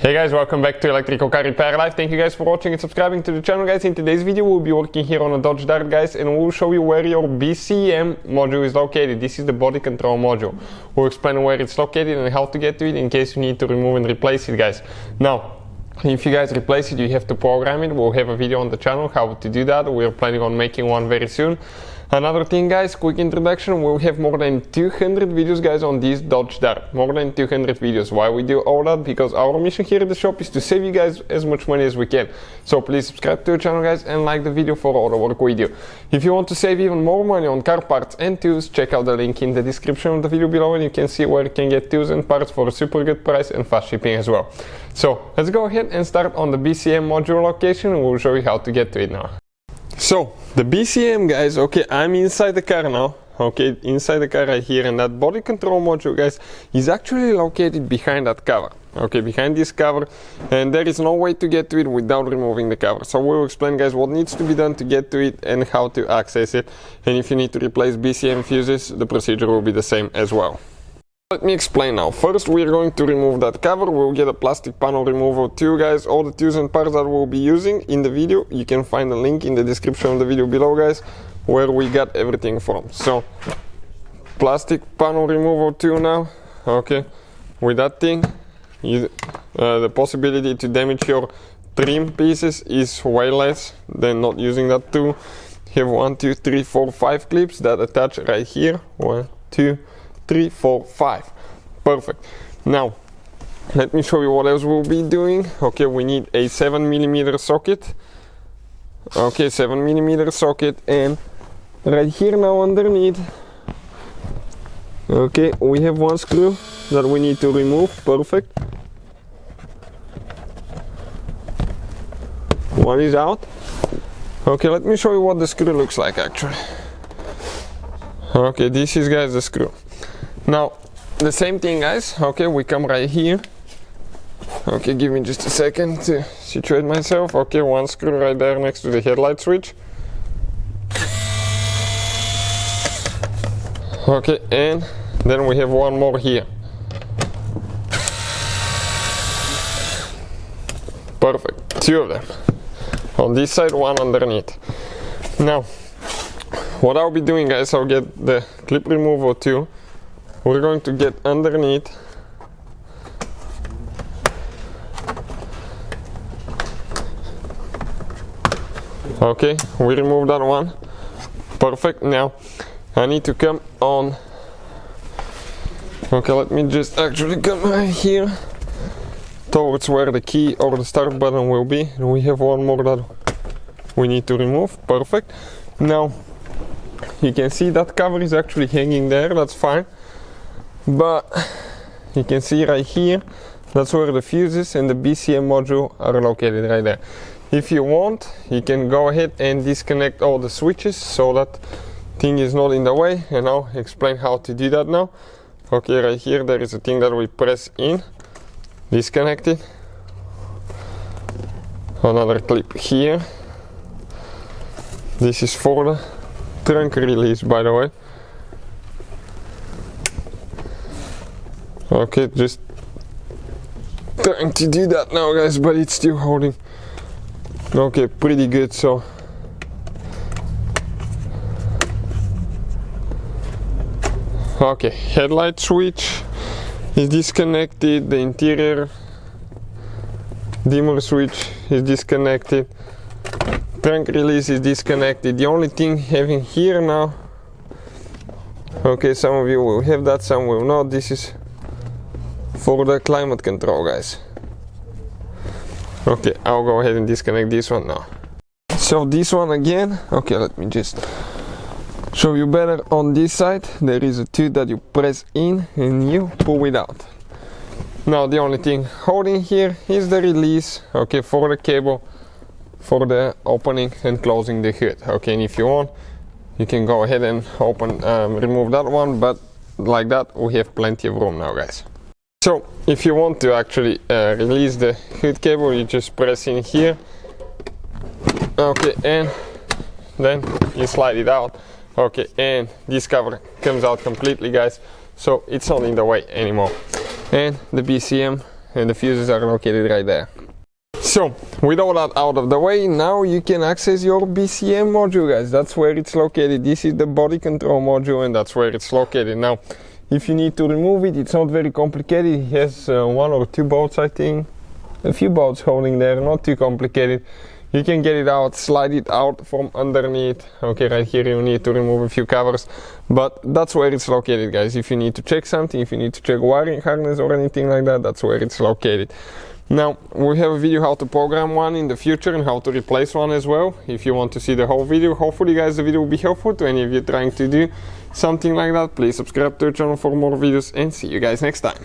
Hey guys, welcome back to Electrical Car Repair Live. Thank you guys for watching and subscribing to the channel, guys. In today's video we'll be working here on a Dodge Dart, guys, and we'll show you where your BCM module is located. This is the body control module. We'll explain where it's located and how to get to it in case you need to remove and replace it, guys. Now, if you guys replace it, you have to program it. We'll have a video on the channel how to do that. We're planning on making one very soon. Another thing, guys, quick introduction, we'll have more than 200 videos, guys, on this Dodge Dart. More than 200 videos. Why we do all that? Because our mission here at the shop is to save you guys as much money as we can. So please subscribe to the channel, guys, and like the video for all the work we do. If you want to save even more money on car parts and tools, check out the link in the description of the video below and you can see where you can get tools and parts for a super good price and fast shipping as well. So let's go ahead and start on the BCM module location and we'll show you how to get to it now. So the BCM, guys, okay, I'm inside the car now, okay, inside the car right here, and that body control module, guys, is actually located behind that cover, okay, behind this cover, and there is no way to get to it without removing the cover. So we'll explain, guys, what needs to be done to get to it and how to access it, and if you need to replace BCM fuses, the procedure will be the same as well. Let me explain now. First, we're going to remove that cover. We'll get a plastic panel removal too, guys. All the tools and parts that we'll be using in the video, you can find the link in the description of the video below, guys, where we got everything from. So, plastic panel removal tool now. Okay, with that thing, the possibility to damage your trim pieces is way less than not using that tool. You have 1, 2, 3, 4, 5 clips that attach right here. 1, 2, 3, 4, 5. Perfect. Now, let me show you what else we'll be doing. Okay, we need a 7mm socket. Okay, 7mm socket, and right here now underneath, okay, we have one screw that we need to remove. Perfect. One is out. Okay, let me show you what the screw looks like actually. Okay, this is, guys, the screw. Now, the same thing, guys, okay, we come right here. Okay, give me just a second to situate myself. Okay, one screw right there next to the headlight switch. Okay, and then we have one more here. Perfect, 2 of them. On this side, one underneath. Now, what I'll be doing, guys, I'll get the clip removal tool. We're going to get underneath. Okay, we remove that one. Perfect. Now I need to come on. Okay, let me just actually come right here towards where the key or the start button will be. And we have one more that we need to remove. Perfect. Now you can see that cover is actually hanging there. That's fine. But you can see right here, that's where the fuses and the BCM module are located right there. If you want, you can go ahead and disconnect all the switches so that thing is not in the way, and I'll explain how to do that now. Okay, right here there is a thing that we press in, disconnect it. Another clip here. This is for the trunk release, by the way. Okay, just trying to do that now, guys, but it's still holding. Okay, pretty good. So okay, headlight switch is disconnected, the interior dimmer switch is disconnected, trunk release is disconnected. The only thing having here now, okay, some of you will have that, some will not. This is for the climate control, guys. Okay, I'll go ahead and disconnect this one now. So this one again, okay, let me just show you better. On this side there is a tube that you press in and you pull it out. Now the only thing holding here is the release, okay, for the cable for the opening and closing the hood. Okay, and if you want, you can go ahead and remove that one, but like that we have plenty of room now, guys. So if you want to actually release the hood cable, you just press in here, okay, and then you slide it out. Okay, and this cover comes out completely, guys, so it's not in the way anymore. And the BCM and the fuses are located right there. So, with all that out of the way, now you can access your BCM module, guys. That's where it's located. This is the body control module, and that's where it's located. Now, if you need to remove it, it's not very complicated. It has 1 or 2 bolts, I think. A few bolts holding there, not too complicated. You can get it out, slide it out from underneath. Okay, right here you need to remove a few covers, but that's where it's located, guys. If you need to check something, if you need to check wiring harness or anything like that, that's where it's located. Now, we have a video how to program one in the future and how to replace one as well. If you want to see the whole video, hopefully guys the video will be helpful to any of you trying to do something like that. Please subscribe to the channel for more videos and see you guys next time.